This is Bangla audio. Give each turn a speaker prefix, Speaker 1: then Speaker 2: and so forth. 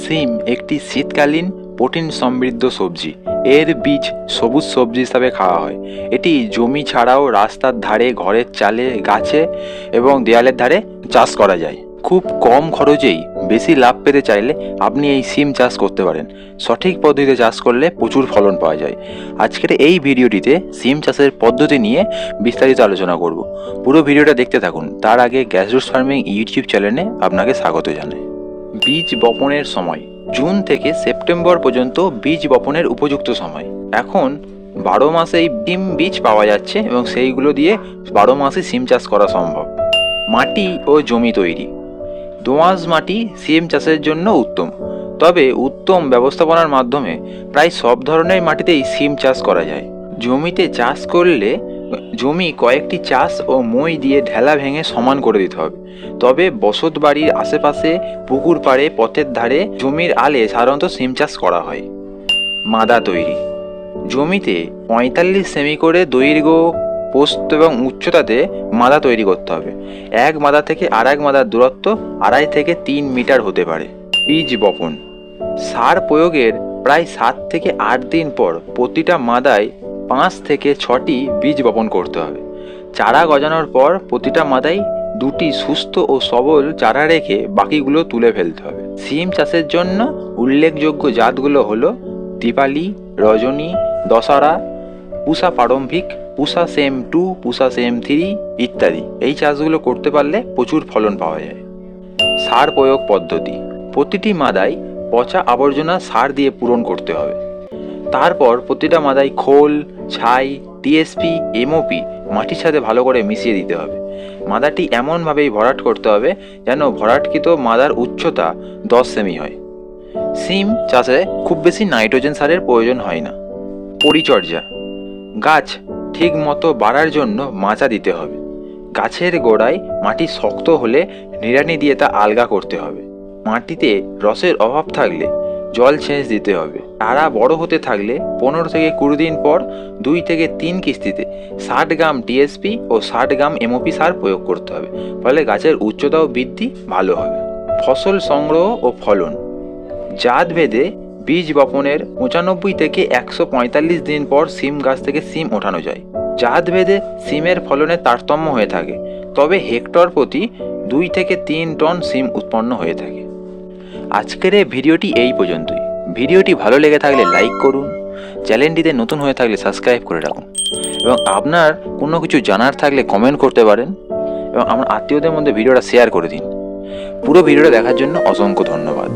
Speaker 1: সিম একটি শীতকালীন প্রোটিন সমৃদ্ধ সবজি। এর বীজ সবুজ সবজি হিসাবে খাওয়া হয়। এটি জমি ছাড়াও রাস্তার ধারে, ঘরের চালে, গাছে এবং দেয়ালের ধারে চাষ করা যায়। খুব কম খরচেই বেশি লাভ পেতে চাইলে আপনি এই সিম চাষ করতে পারেন। সঠিক পদ্ধতিতে চাষ করলে প্রচুর ফলন পাওয়া যায়। আজকের এই ভিডিওটিতে সিম চাষের পদ্ধতি নিয়ে বিস্তারিত আলোচনা করব। পুরো ভিডিওটা দেখতে থাকুন। তার আগে গ্যাসরুটস ফার্মিং ইউটিউব চ্যানেলে আপনাকে স্বাগত জানাই। বীজ বপনের সময় জুন থেকে সেপ্টেম্বর পর্যন্ত বীজ বপনের উপযুক্ত সময়। এখন 12 মাসেই সিম বীজ পাওয়া যাচ্ছে এবং সেইগুলো দিয়ে 12 মাসে সিম চাষ করা সম্ভব। মাটি ও জমি তৈরি। দোআঁশ মাটি সিম চাষের জন্য উত্তম, তবে উত্তম ব্যবস্থাপনার মাধ্যমে প্রায় সব ধরনের মাটিতেই সিম চাষ করা যায়। জমিতে চাষ করলে জমি কয়েকটি চাষ ও মই দিয়ে ঢেলা ভেঙে সমান করে দিতে হবে। তবে বসত বাড়ির আশেপাশে, পুকুর পাড়ে, পথের ধারে জমির আলে সাধারণত সিম চাষ করা হয়। মাদা তৈরি। জমিতে 45 সেমি করে দৈর্ঘ্য, প্রস্থ এবং উচ্চতাতে মাদা তৈরি করতে হবে। এক মাদা থেকে আর এক মাদার দূরত্ব 2.5 থেকে 3 মিটার হতে পারে। বীজ বপন। সার প্রয়োগের প্রায় 7 থেকে 8 দিন পর প্রতিটা মাদায় 5 থেকে 6টি বীজ বপন করতে হবে। চারা গজানোর পর প্রতিটা মাদায় 2টি সুস্থ ও সবল চারা রেখে বাকিগুলো তুলে ফেলতে হবে। সিম চাষের জন্য উল্লেখযোগ্য জাতগুলো হলো দীপালি, রজনী, দশারা, পুষা প্রারম্ভিক, পুষা সেম 2, পুষা সেম 3 ইত্যাদি। এই চাষগুলো করতে পারলে প্রচুর ফলন পাওয়া যায়। সার প্রয়োগ পদ্ধতি। প্রতিটি মাদায় পচা আবর্জনা সার দিয়ে পূরণ করতে হবে। তারপর প্রতিটা মাদায় খোল, ছাই, টিএসপি, এমওপি মাটির সাথে ভালো করে মিশিয়ে দিতে হবে। মাদাটি এমনভাবেই ভরাট করতে হবে যেন ভরাটকৃত মাদার উচ্চতা 10 সেমি হয়। সিম চাষে খুব বেশি নাইট্রোজেন সারের প্রয়োজন হয় না। পরিচর্যা। গাছ ঠিক মতো বাড়ার জন্য মাচা দিতে হবে। গাছের গোড়ায় মাটি শক্ত হলে নিড়ানি দিয়ে তা আলগা করতে হবে। মাটিতে রসের অভাব থাকলে জল সেচ দিতে হবে। চারা বড় হতে থাকলে 15 থেকে 20 দিন পর 2 থেকে 3 কিস্তিতে 60 গ্রাম টিএসপি ও 60 গ্রাম এমওপি সার প্রয়োগ করতে হবে। ফলে গাছের উচ্চতা ও বৃদ্ধি ভালো হবে। ফসল সংগ্রহ ও ফলন। জাত ভেদে বীজ বপনের 95 থেকে 145 দিন পর সিম গাছ থেকে সিম ওঠানো যায়। জাত ভেদে সিমের ফলনের তারতম্য হয়ে থাকে, তবে হেক্টর প্রতি 2 থেকে 3 টন সিম উৎপন্ন হয়ে থাকে। আজকের এই ভিডিওটি এই পর্যন্তই। ভিডিওটি ভালো লেগে থাকলে লাইক করুন, চ্যানেলটিতে নতুন হয়ে থাকলে সাবস্ক্রাইব করে রাখুন এবং আপনার কোনো কিছু জানার থাকলে কমেন্ট করতে পারেন এবং আমার আত্মীয়দের মধ্যে ভিডিওটা শেয়ার করে দিন। পুরো ভিডিওটা দেখার জন্য অসংখ্য ধন্যবাদ।